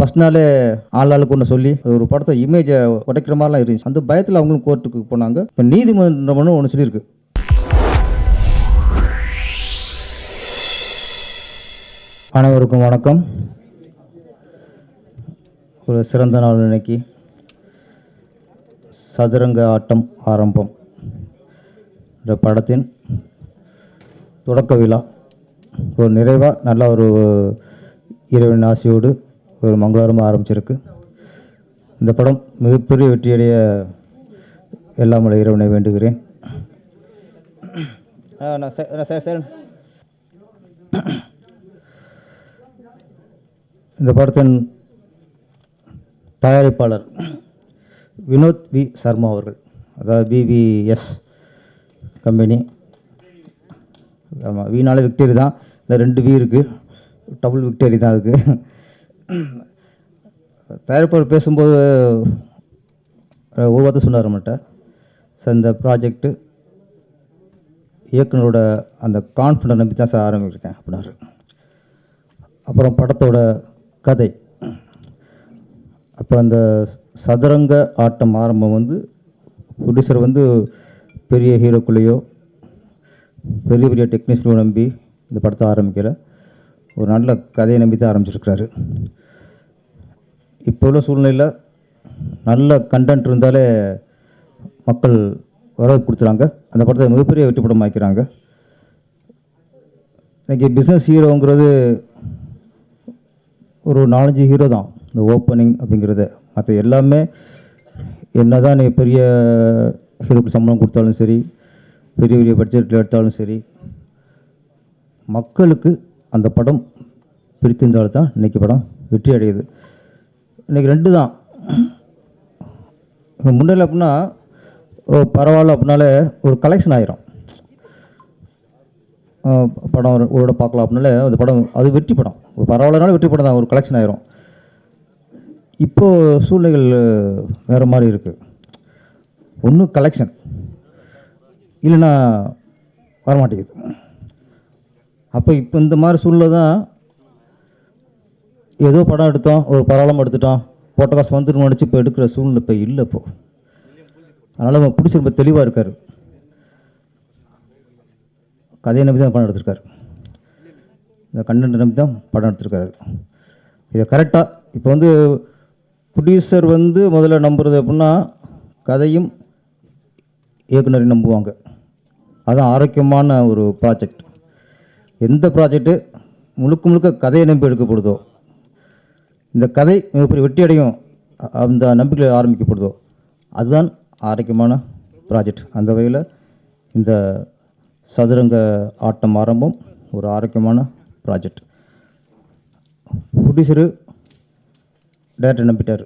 First நாளே ஆளுக்கு ஒன்று சொல்லி ஒரு படத்தை இமேஜை உடைக்கிற மாதிரிலாம் இருந்துச்சு. அந்த பயத்தில் அவங்களும் கோர்ட்டுக்கு போனாங்க. இப்போ நீதிமன்றம்னு ஒன்று சொல்லியிருக்கு. அனைவருக்கும் வணக்கம். ஒரு சிறந்த நாள் இன்னைக்கு. சதுரங்க ஆட்டம் ஆரம்பம் இந்த படத்தின் தொடக்க விழா ஒரு நிறைவாக நல்ல ஒரு இறைவன் ஆசையோடு ஒரு மங்களகரமாக ஆரம்பிச்சிருக்கு. இந்த படம் மிகப்பெரிய வெற்றியடைய எல்லாம் உள்ள இறைவனை வேண்டுகிறேன். இந்த படத்தின் தயாரிப்பாளர் வினோத் வி சர்மா அவர்கள், அதாவது பிவிஎஸ் கம்பெனி. ஆமாம், வீணாலே விக்டரி தான், இல்லை 2 வி இருக்குது, டபுள் விக்டரி தான் இருக்குது. தயாரிப்பாளர் பேசும்போது ஒரு வார்த்தை சொன்னார் நம்மகிட்ட, சார் இந்த ப்ராஜெக்டு இயக்குனரோட அந்த கான்ஃபிடன்ட் நம்பி தான் சார் ஆரம்பிச்சிருக்கேன் அப்படின்னாரு. அப்புறம் படத்தோட கதை, அப்போ அந்த சதுரங்க ஆட்டம் ஆரம்பம் வந்து ப்ரொடியூசர் வந்து பெரிய ஹீரோக்குள்ளேயோ பெரிய பெரிய டெக்னீஷியனோ நம்பி இந்த படத்தை ஆரம்பிக்கல, ஒரு நல்ல கதையை நம்பி தான் ஆரம்பிச்சிருக்கிறாரு. இப்போ உள்ள சூழ்நிலையில் நல்ல கண்டென்ட் இருந்தாலே மக்கள் வரவேற்பு கொடுத்துறாங்க. அந்த படத்தை மிகப்பெரிய வெற்றி படம் ஆக்கிறாங்க. இன்றைக்கி பிஸ்னஸ் ஹீரோங்கிறது ஒரு 4-5 ஹீரோ தான் இந்த ஓப்பனிங் அப்படிங்கிறது. மற்ற எல்லாமே என்ன தான் நீ பெரிய ஹீரோக்கு சம்பளம் கொடுத்தாலும் சரி, பெரிய பெரிய பட்ஜெட்டில் எடுத்தாலும் சரி, மக்களுக்கு அந்த படம் பிடித்திருந்தால்தான் தான் இன்றைக்கி படம் வெற்றி அடையுது. இன்றைக்கி 2 தான். முன்னாடி அப்படின்னா பரவாயில்ல அப்படின்னாலே ஒரு கலெக்ஷன் ஆயிரும். படம் ஒரு பார்க்கலாம் அப்படின்னாலே அந்த படம் அது வெற்றி படம், ஒரு பரவாயில்லனாலும் வெற்றி படம் தான், ஒரு கலெக்ஷன் ஆயிரும். இப்போது சூழ்நிலைகள் வேறு மாதிரி இருக்குது. ஒன்று கலெக்ஷன், இல்லைன்னா வரமாட்டேங்குது. அப்போ இப்போ இந்த மாதிரி சூழ்நிலை தான், ஏதோ படம் எடுத்தோம், ஒரு பரவாயில்லாமல் எடுத்துட்டோம், போட்ட காசு வந்துட்டு நினச்சி இப்போ எடுக்கிற சூழ்நிலை இப்போ இல்லை. இப்போது அதனால் நம்ம பிடிச்சி ரொம்ப தெளிவாக இருக்கார். கதையை நம்பி தான் படம் எடுத்திருக்காரு, இந்த கண்டென்ட் நம்பி தான் படம் எடுத்திருக்காரு. இதை கரெக்டாக இப்போ வந்து ப்ரொடியூசர் வந்து முதல்ல நம்புறது அப்படின்னா கதையும் இயக்குனரையும் நம்புவாங்க. அதுதான் ஆரோக்கியமான ஒரு ப்ராஜெக்ட். எந்த ப்ராஜெக்டு முழுக்க முழுக்க கதையை நம்பி எடுக்கப்படுதோ, இந்த கதை மிகப்பெரிய வெற்றி அடையும் அந்த நம்பிக்கையில் ஆரம்பிக்கப்படுதோ, அதுதான் ஆரோக்கியமான ப்ராஜெக்ட். அந்த வகையில் இந்த சதுரங்க ஆட்டம் ஆரம்பம் ஒரு ஆரோக்கியமான ப்ராஜெக்ட். ப்ரொடியூசரு டைரக்டர் நம்பிட்டார்.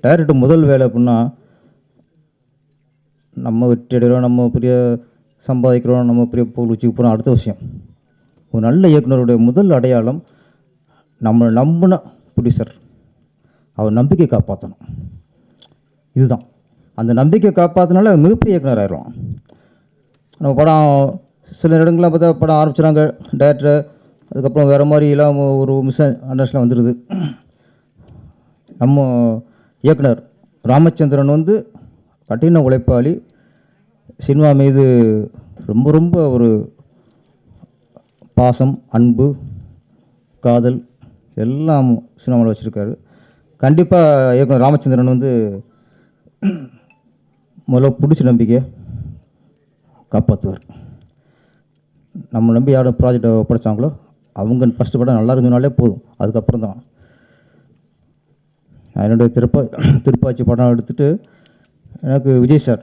டைரக்டர் முதல் வேலை அப்படின்னா நம்ம வெற்றி அடைகிறோம், நம்ம பெரிய சம்பாதிக்கிறோம், நம்ம பெரிய பொருள் வச்சுக்க போகிறோம், அடுத்த விஷயம். ஒரு நல்ல இயக்குனருடைய முதல் அடையாளம் நம்மளை நம்பின ப்ரொடியூசர், அவர் நம்பிக்கை காப்பாற்றணும். இதுதான் அந்த நம்பிக்கை காப்பாற்றினால மிகப்பெரிய இயக்குனர் ஆயிடுவோம். நம்ம படம் சில இடங்கள்லாம் பார்த்தா படம் ஆரம்பிச்சுறாங்க டைரக்டர், அதுக்கப்புறம் வேறு மாதிரி எல்லாம் ஒரு மிஸ் அண்டர்ஸ்டாண்ட் வந்துடுது. நம்ம இயக்குனர் ராமச்சந்திரன் வந்து கடின உழைப்பாளி, சினிமா மீது ரொம்ப ரொம்ப ஒரு பாசம், அன்பு, காதல் எல்லாம் சினிமாவில் வச்சுருக்காரு. கண்டிப்பாக இயக்குனர் ராமச்சந்திரன் வந்து முதல்ல பிடிச்ச நம்பிக்கையை காப்பாற்றுவார். நம்ம நம்பி யாரும் ப்ராஜெக்டை ஒப்படைச்சாங்களோ அவங்க ஃபஸ்ட்டு படம் நல்லா இருந்ததுனாலே போதும், அதுக்கப்புறம் தான். நான் என்னுடைய திருப்பாச்சி படம் எடுத்துகிட்டு எனக்கு விஜய் சார்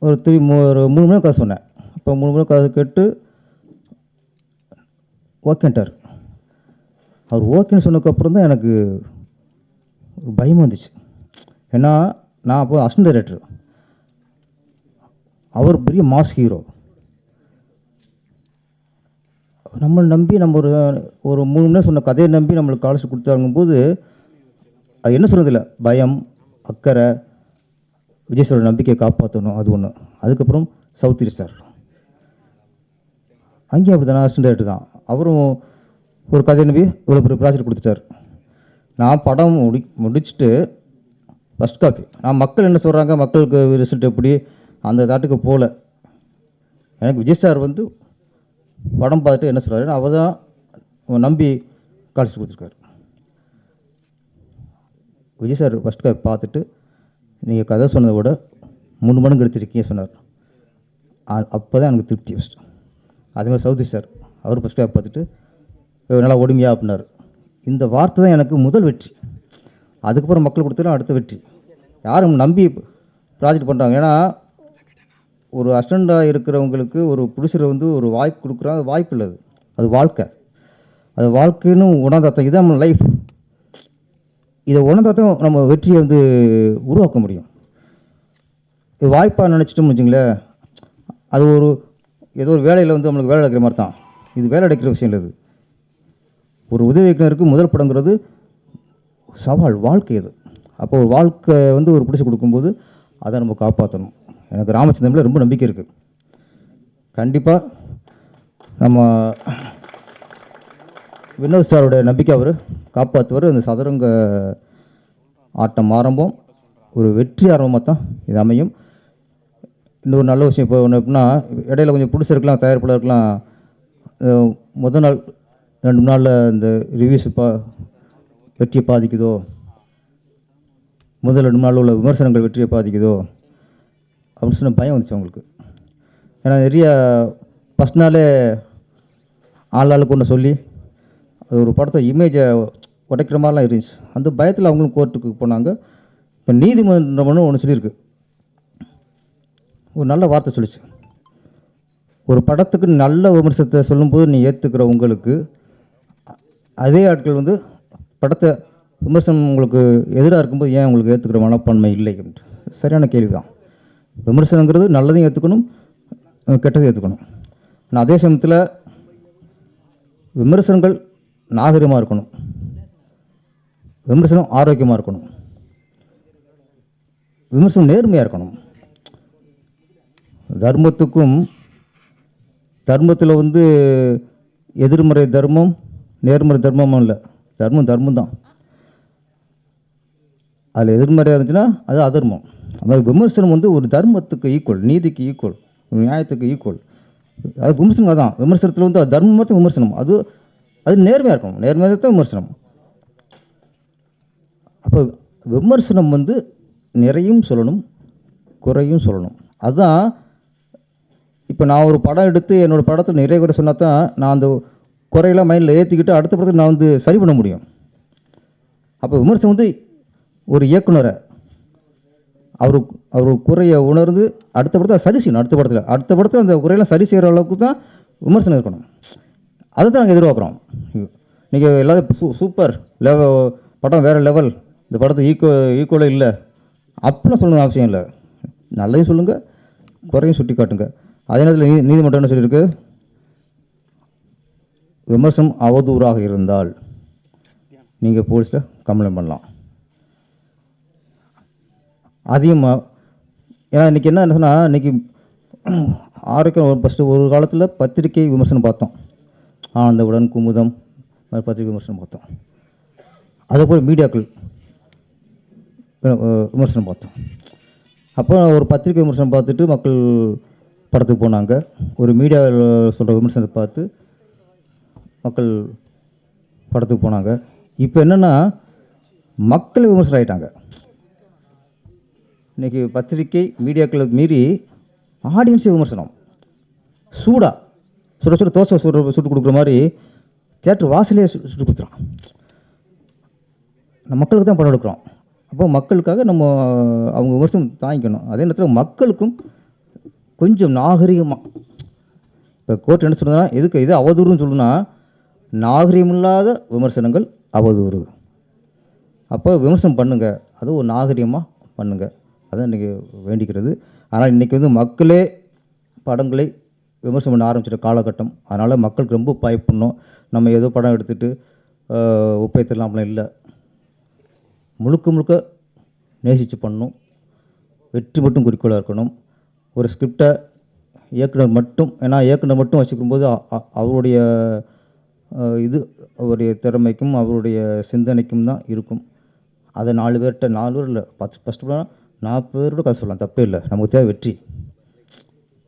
ஒரு 3 மணி நேரம் கதை சொன்னேன். அப்போ 3 மணி நேரம் கதை கேட்டு ஓகேன்ட்டார். அவர் ஓகேன்னு சொன்னதுக்கப்புறம் தான் எனக்கு பயம் வந்துச்சு. ஏன்னா நான் அப்போ அசிஸ்டன்ட் டைரக்டர், அவர் பெரிய மாஸ் ஹீரோ. நம்மளை நம்பி நம்ம ஒரு 3 மணி நேரம் சொன்ன கதையை நம்பி நம்மளுக்கு காலேஜ் கொடுத்தாங்கும்போது அது என்ன சொல்கிறதில்ல, பயம், அக்கறை, விஜய் சாரோட நம்பிக்கையை காப்பாற்றணும், அது ஒன்று. அதுக்கப்புறம் சௌத்ரி சார் அங்கேயும் அப்படி தானே, அசிஸ்டன்ட் டைரக்டர் தான். அவரும் ஒரு கதை நம்பி இவ்வளோ பெரிய ப்ராஜெக்ட் கொடுத்துட்டார். நான் படம் முடிச்சுட்டு ஃபஸ்ட் காப்பி நான் மக்கள் என்ன சொல்கிறாங்க, மக்களுக்கு ரிசல்ட் எப்படி, அந்த தாட்டுக்கு போகல. எனக்கு விஜய் சார் வந்து படம் பார்த்துட்டு என்ன சொல்கிறாரு, அவர் தான் நம்பி காலேஜ் கொடுத்துருக்காரு. விஜய் சார் ஃபஸ்ட் காப்பி பார்த்துட்டு நீங்கள் கதை சொன்னதை விட 3 மடங்கு எடுத்துருக்கீங்க சொன்னார். அப்போ தான் எனக்கு திருப்தி ஃபஸ்ட்டு. அதேமாதிரி சௌதி சார் அவர் ஃபஸ்ட் காப்பி பார்த்துட்டு நல்லா ஒடுமையா அப்படின்னாரு. இந்த வார்த்தை தான் எனக்கு முதல் வெற்றி. அதுக்கப்புறம் மக்கள் கொடுத்தா அடுத்த வெற்றி. யாரும் நம்பி ப்ராஜெக்ட் பண்ணுறாங்க. ஏன்னா ஒரு அசிஸ்டண்ட்டாக இருக்கிறவங்களுக்கு ஒரு ப்ரொடியூசர் வந்து ஒரு வாய்ப்பு கொடுக்குறாங்க. அது வாய்ப்பு இல்லது, அது வாழ்க்கை. அது வாழ்க்கைன்னு உணர்ந்தாத்தான் இதான் நம்ம லைஃப். இதை உணர்ந்தாத்தான் நம்ம வெற்றியை வந்து உருவாக்க முடியும். இது வாய்ப்பாக நினச்சிட்டோம்னு வச்சுங்களேன், அது ஒரு ஏதோ ஒரு வேலையில் வந்து நம்மளுக்கு வேலை கிடைக்கிற மாதிரி தான். இது வேலை கிடைக்கிற விஷயம் இல்லை. இது ஒரு உதவி இயக்குனருக்கு முதல் படங்கிறது சவால், வாழ்க்கை இது. அப்போ ஒரு வாழ்க்கை வந்து ஒரு பிடிச்சி கொடுக்கும்போது அதை நம்ம காப்பாற்றணும். எனக்கு ராமச்சந்திரனில் ரொம்ப நம்பிக்கை இருக்குது. கண்டிப்பாக நம்ம வினோத் சாரோட நம்பிக்கை அவர் காப்பாற்றுவார். அந்த சதுரங்க ஆட்டம் ஆரம்பம் ஒரு வெற்றி ஆரம்பமாக தான் இது அமையும். இன்னொரு நல்ல விஷயம் இப்போ ஒன்று எப்படின்னா, இடையில கொஞ்சம் பிடிச்சிருக்கலாம், தயாரிப்பாளருக்கலாம் முதல் நாள் 2 நாளில் இந்த ரிவ்யூஸ் வெற்றியை பாதிக்குதோ, முதல் 2 நாளில் உள்ள விமர்சனங்கள் வெற்றியை பாதிக்குதோ அப்படின்னு சொன்ன பயம் வந்துச்சு அவங்களுக்கு. ஏன்னா நிறைய ஃபஸ்ட் நாளே ஆளாளுக்கு ஒன்று சொல்லி அது ஒரு படத்தை இமேஜை உடைக்கிற மாதிரிலாம் இருந்துச்சு. அந்த பயத்தில் அவங்களும் கோர்ட்டுக்கு போனாங்க. இப்போ நீதிமன்றம்னு ஒன்று சொல்லியிருக்கு, ஒரு நல்ல வார்த்தை சொல்லிச்சு. ஒரு படத்துக்கு நல்ல விமர்சனத்தை சொல்லும்போது நீ ஏற்றுக்கிற உங்களுக்கு அதே ஆட்கள் வந்து படத்தை விமர்சனம் உங்களுக்கு எதிராக இருக்கும்போது ஏன் உங்களுக்கு ஏற்றுக்கிற மனப்பான்மை இல்லை? சரியான கேள்வி தான். விமர்சனங்கிறது நல்லதையும் ஏற்றுக்கணும், கெட்டதையும் ஏற்றுக்கணும். ஆனால் அதே சமயத்தில் விமர்சனங்கள் நாகரிகமாக இருக்கணும், விமர்சனம் ஆரோக்கியமாக இருக்கணும், விமர்சனம் நேர்மையாக இருக்கணும். தர்மத்துக்கும் தர்மத்தில் வந்து எதிர்மறை தர்மம் நேர்மறை தர்மமும் இல்லை. தர்மம் தான். அதில் எதிர்மறையாக இருந்துச்சுன்னா அது அதர்மம். அது விமர்சனம் வந்து ஒரு தர்மத்துக்கு ஈக்குவல், நீதிக்கு ஈக்குவல், நியாயத்துக்கு ஈக்குவல். அது விமர்சனம் தான். விமர்சனத்தில் வந்து தர்மத்தை விமர்சனம் அது நேர்மையாக இருக்கணும், நேர்மையாக தான் விமர்சனம். அப்போ விமர்சனம் வந்து நிறையும் சொல்லணும், குறையும் சொல்லணும். அதுதான் இப்போ நான் ஒரு படம் எடுத்து என்னோடய படத்தை நிறைய குறை சொன்னால் தான் நான் அந்த குறையெல்லாம் மைண்டில் ஏற்றிக்கிட்டு அடுத்த படத்துக்கு நான் வந்து சரி பண்ண முடியும். அப்போ விமர்சனம் வந்து ஒரு இயக்குனரை அவர் குறையை உணர்ந்து அடுத்த படத்தை சரி செய்யணும். அடுத்த படத்தில் அந்த குறையெல்லாம் சரி செய்கிற அளவுக்கு தான் விமர்சனம் இருக்கணும். அதை தான் நாங்கள் எதிர்பார்க்குறோம். நீங்கள் எல்லாத்தையும் சூப்பர் படம் வேறு லெவல், இந்த படத்தை ஈக்குவலாக இல்லை அப்படிலாம் சொல்லணும் அவசியம் இல்லை. நல்லதையும் சொல்லுங்கள், குறையும் சுட்டி காட்டுங்க. அதே நேரத்தில் நீதிமன்றம் என்ன சொல்லியிருக்கு, விமர்சனம் அவதூறாக இருந்தால் நீங்கள் போலீஸில் கம்ப்ளைண்ட் பண்ணலாம். அதிகமாக ஏன்னா இன்றைக்கி என்ன சொன்னால், இன்றைக்கி ஆரோக்கியம் ஃபஸ்ட்டு ஒரு காலத்தில் பத்திரிகை விமர்சனம் பார்த்தோம், ஆனந்தவுடன் குமுதம் பத்திரிகை விமர்சனம் பார்த்தோம். அதேபோல் மீடியாக்கள் விமர்சனம் பார்த்தோம். அப்போ ஒரு பத்திரிகை விமர்சனம் பார்த்துட்டு மக்கள் படத்துக்கு போனாங்க. ஒரு மீடியாவில் சொல்கிற விமர்சனத்தை பார்த்து மக்கள் படத்துக்கு போனாங்க. இப்போ என்னென்னா மக்கள் விமர்சனம் ஆகிட்டாங்க. இன்றைக்கி பத்திரிகை மீடியாக்களை மீறி ஆடியன்ஸே விமர்சனம். சூடாக சுட தோசை சுட்டு கொடுக்குற மாதிரி தியேட்டர் வாசலே சுட்டு கொடுத்துறான். நம்ம மக்களுக்கு தான் படம் எடுக்கிறோம். அப்போ மக்களுக்காக நம்ம அவங்க விமர்சனம் தாங்கிக்கணும். அதே நேரத்தில் மக்களுக்கும் கொஞ்சம் நாகரிகமாக, இப்போ கோர்ட் என்ன சொல்லுதுன்னா, எதுக்கு இது அவதூறுன்னு சொல்லுன்னா, நாகரிகமில்லாத விமர்சனங்கள் அவதூறு. அப்போ விமர்சனம் பண்ணுங்கள், அது ஒரு நாகரிகமாக பண்ணுங்கள். அதான் இன்றைக்கி வேண்டிக்கிறது. ஆனால் இன்றைக்கி வந்து மக்களே படங்களை விமர்சனம் பண்ண ஆரம்பிச்சிட்ட காலகட்டம். அதனால் மக்களுக்கு ரொம்ப பயப்படணும். நம்ம ஏதோ படம் எடுத்துகிட்டு ஒப்பேத்தலாம் அப்படிலாம் இல்லை. முழுக்க நேசித்து பண்ணணும். வெற்றி மட்டும் குறிக்கோளாக இருக்கணும். ஒரு ஸ்கிரிப்டை இயக்குனர் மட்டும், ஏன்னா இயக்குனர் மட்டும் வச்சுக்கும்போது அவருடைய இது அவருடைய திறமைக்கும் அவருடைய சிந்தனைக்கும் தான் இருக்கும். அதை 4 பேர் இல்லை 10 ஃபஸ்ட்டு 40 பேரோட கதை சொல்லலாம், தப்பே இல்லை. நமக்கு தேவை வெற்றி.